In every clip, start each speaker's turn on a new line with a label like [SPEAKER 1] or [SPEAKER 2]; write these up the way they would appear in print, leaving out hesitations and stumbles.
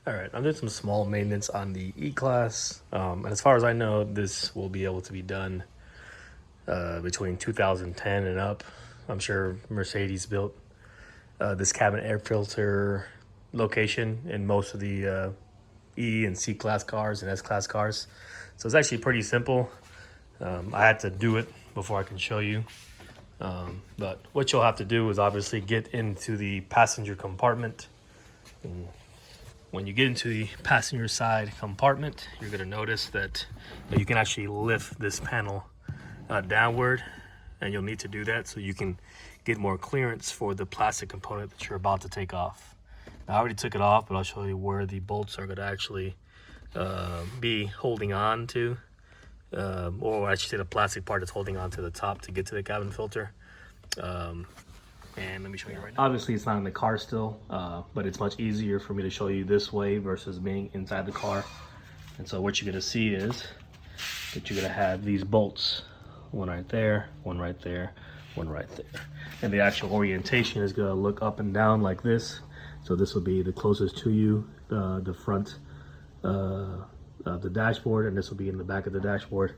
[SPEAKER 1] All right, I'm doing some small maintenance on the E-Class. And as far as I know, this will be able to be done between 2010 and up. I'm sure Mercedes built this cabin air filter location in most of the E and C-Class cars and S-Class cars. So it's actually pretty simple. I had to do it before I can show you. But what you'll have to do is obviously get into the passenger compartment. And when you get into the passenger side compartment, you're going to notice that you can actually lift this panel downward, and you'll need to do that so you can get more clearance for the plastic component that you're about to take off. Now, I already took it off, but I'll show you where the bolts are going to actually be holding on to, or I should say the plastic part that's holding on to the top to get to the cabin filter. And let me show you right now. Obviously, it's not in the car still, but it's much easier for me to show you this way versus being inside the car. And so what you're going to see is that you're going to have these bolts, one right there, one right there, one right there. And the actual orientation is going to look up and down like this. So this will be the closest to you, the front of the dashboard, and this will be in the back of the dashboard.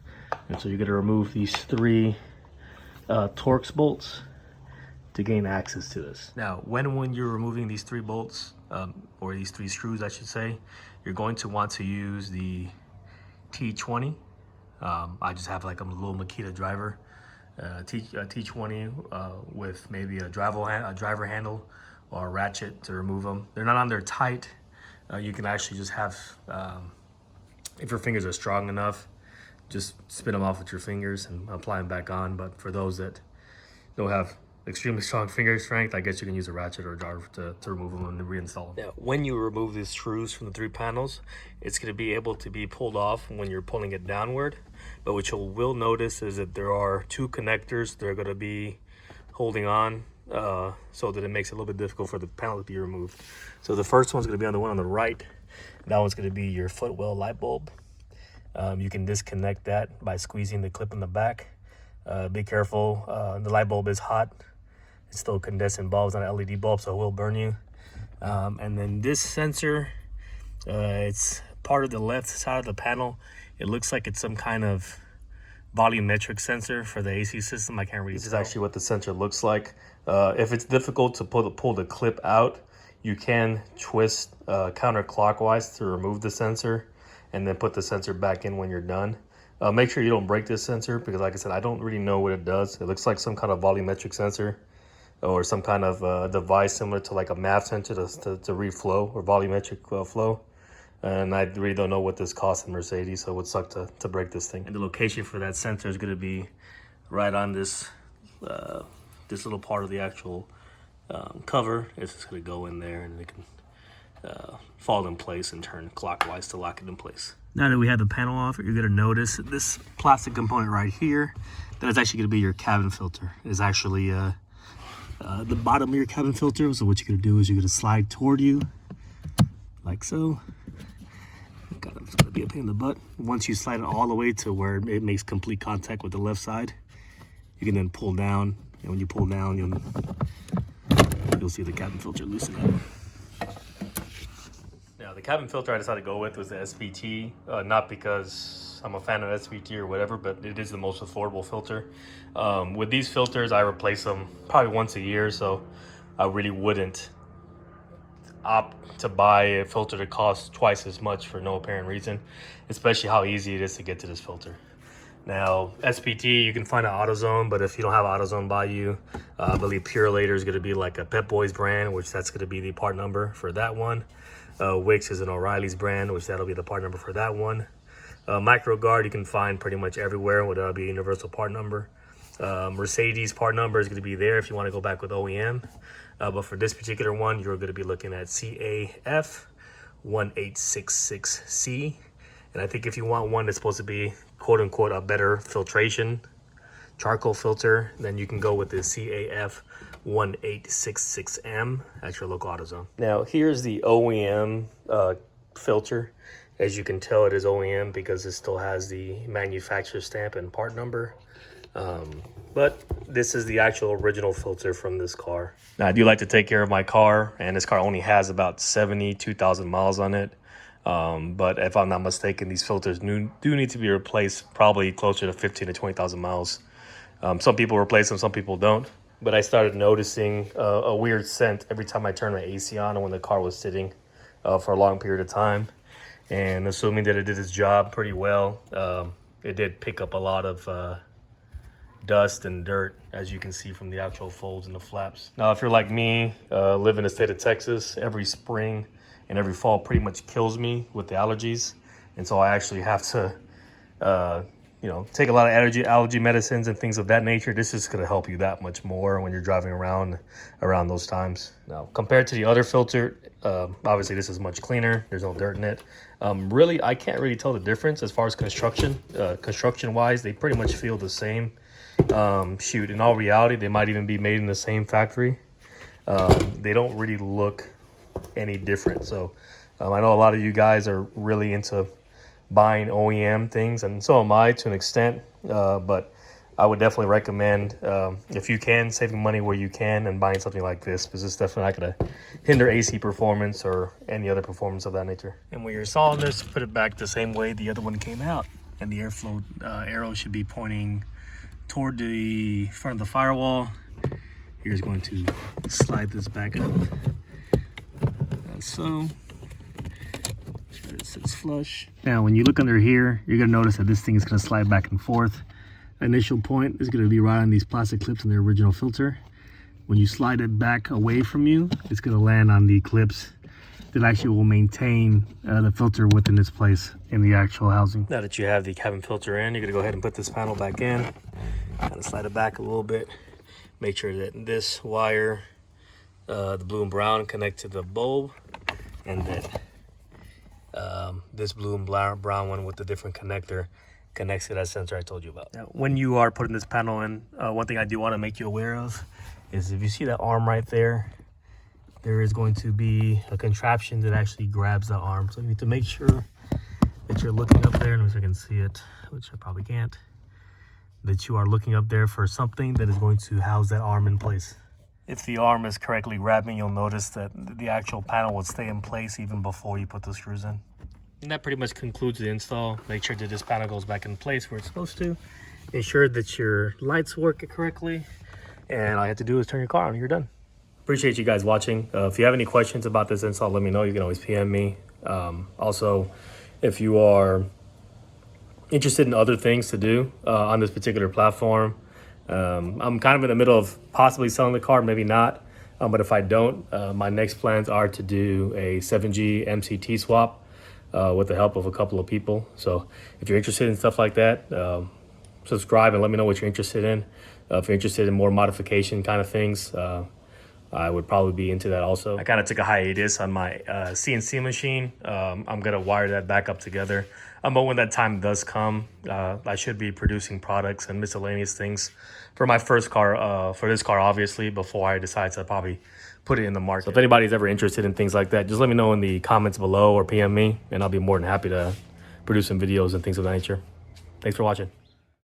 [SPEAKER 1] And so you're going to remove these three Torx bolts to gain access to this. Now, when you're removing these three bolts, or these three screws, I should say, you're going to want to use the T20. I just have like a little Makita driver, T20 with maybe a driver handle or a ratchet to remove them. They're not on there tight. You can actually just have, if your fingers are strong enough, just spin them off with your fingers and apply them back on. But for those that don't have extremely strong finger strength, I guess you can use a ratchet or a driver to remove them and reinstall them. Now, when you remove these screws from the three panels, it's going to be able to be pulled off when you're pulling it downward. But what you will notice is that there are two connectors that are going to be holding on, so that it makes it a little bit difficult for the panel to be removed. So the first one's going to be on the one on the right. That one's going to be your footwell light bulb. You can disconnect that by squeezing the clip in the back. Be careful, the light bulb is hot. It's still condensing bulbs on an LED bulb, so it will burn you. And then this sensor, it's part of the left side of the panel. It looks like it's some kind of volumetric sensor for the AC system. I can't really tell. This is actually what the sensor looks like. If it's difficult to pull the clip out, you can twist counterclockwise to remove the sensor and then put the sensor back in when you're done. Make sure you don't break this sensor because, like I said, I don't really know what it does. It looks like some kind of volumetric sensor or some kind of device similar to like a MAV sensor to read flow or volumetric flow. And I really don't know what this costs in Mercedes, so it would suck to break this thing. And the location for that sensor is going to be right on this this little part of the actual cover. It's just going to go in there and it can fall in place and turn clockwise to lock it in place. Now that we have the panel off, you're going to notice this plastic component right here that is actually going to be your cabin filter. Is actually the bottom of your cabin filter. So what you're going to do is you're going to slide toward you like so. It's going to be a pain in the butt. Once you slide it all the way to where it makes complete contact with the left side, you can then pull down, and when you pull down, you'll see the cabin filter loosen up. Now, the cabin filter I decided to go with was the SVT, not because I'm a fan of SVT or whatever, but it is the most affordable filter. With these filters, I replace them probably once a year, so I really wouldn't opt to buy a filter that costs twice as much for no apparent reason, especially how easy it is to get to this filter. Now, SPT, you can find an AutoZone, but if you don't have AutoZone by you, I believe Purolator is going to be like a Pep Boys brand, which that's going to be the part number for that one. Wix is an O'Reilly's brand, which that'll be the part number for that one. MicroGuard you can find pretty much everywhere, with that'll be a universal part number. Mercedes part number is going to be there if you want to go back with OEM. But for this particular one, you're going to be looking at CAF 1866C. And I think if you want one that's supposed to be, quote unquote, a better filtration, charcoal filter, then you can go with the CAF 1866M at your local AutoZone. Now, here's the OEM filter. As you can tell, it is OEM because it still has the manufacturer stamp and part number. But this is the actual original filter from this car. Now, I do like to take care of my car, and this car only has about 72,000 miles on it. But if I'm not mistaken, these filters do need to be replaced probably closer to 15 to 20,000 miles. Some people replace them, some people don't. But I started noticing a weird scent every time I turned my AC on and when the car was sitting for a long period of time. And assuming that it did its job pretty well, it did pick up a lot of dust and dirt, as you can see from the actual folds and the flaps. Now, if you're like me, live in the state of Texas, every spring and every fall pretty much kills me with the allergies. And so I actually have to, take a lot of allergy medicines and things of that nature. This is gonna help you that much more when you're driving around those times. Now, compared to the other filter, obviously this is much cleaner. There's no dirt in it. Really, I can't really tell the difference as far as construction-wise. They pretty much feel the same. Shoot, in all reality, they might even be made in the same factory. They don't really look any different. So I know a lot of you guys are really into buying OEM things, and so am I to an extent. But I would definitely recommend, if you can, saving money where you can and buying something like this, because it's definitely not going to hinder AC performance or any other performance of that nature. And when you're installing this, put it back the same way the other one came out, and the airflow arrow should be pointing toward the front of the firewall. Here's going to slide this back up, so it sits flush. Now, when you look under here, you're gonna notice that this thing is gonna slide back and forth. Initial point is gonna be right on these plastic clips in the original filter. When you slide it back away from you, it's gonna land on the clips that actually will maintain the filter within its place in the actual housing. Now that you have the cabin filter in, you're gonna go ahead and put this panel back in. Kind of slide it back a little bit. Make sure that this wire, the blue and brown, connect to the bulb, and that this blue and brown one with the different connector connects to that sensor I told you about. Now, when you are putting this panel in, one thing I do want to make you aware of is if you see that arm right there, there is going to be a contraption that actually grabs the arm. So you need to make sure that you're looking up there, and if I can see it, which I probably can't, that you are looking up there for something that is going to house that arm in place. If the arm is correctly grabbing, you'll notice that the actual panel will stay in place even before you put the screws in. And that pretty much concludes the install. Make sure that this panel goes back in place where it's supposed to. Ensure that your lights work correctly. And all you have to do is turn your car on and you're done. Appreciate you guys watching. If you have any questions about this install, let me know. You can always PM me. Also, if you are interested in other things to do on this particular platform, I'm kind of in the middle of possibly selling the car, maybe not. But if I don't, my next plans are to do a 7G MCT swap with the help of a couple of people. So if you're interested in stuff like that, subscribe and let me know what you're interested in. If you're interested in more modification kind of things, I would probably be into that also. I kind of took a hiatus on my CNC machine. I'm going to wire that back up together. But when that time does come, I should be producing products and miscellaneous things for my first car, for this car, obviously, before I decide to probably put it in the market. So if anybody's ever interested in things like that, just let me know in the comments below or PM me, and I'll be more than happy to produce some videos and things of that nature. Thanks for watching.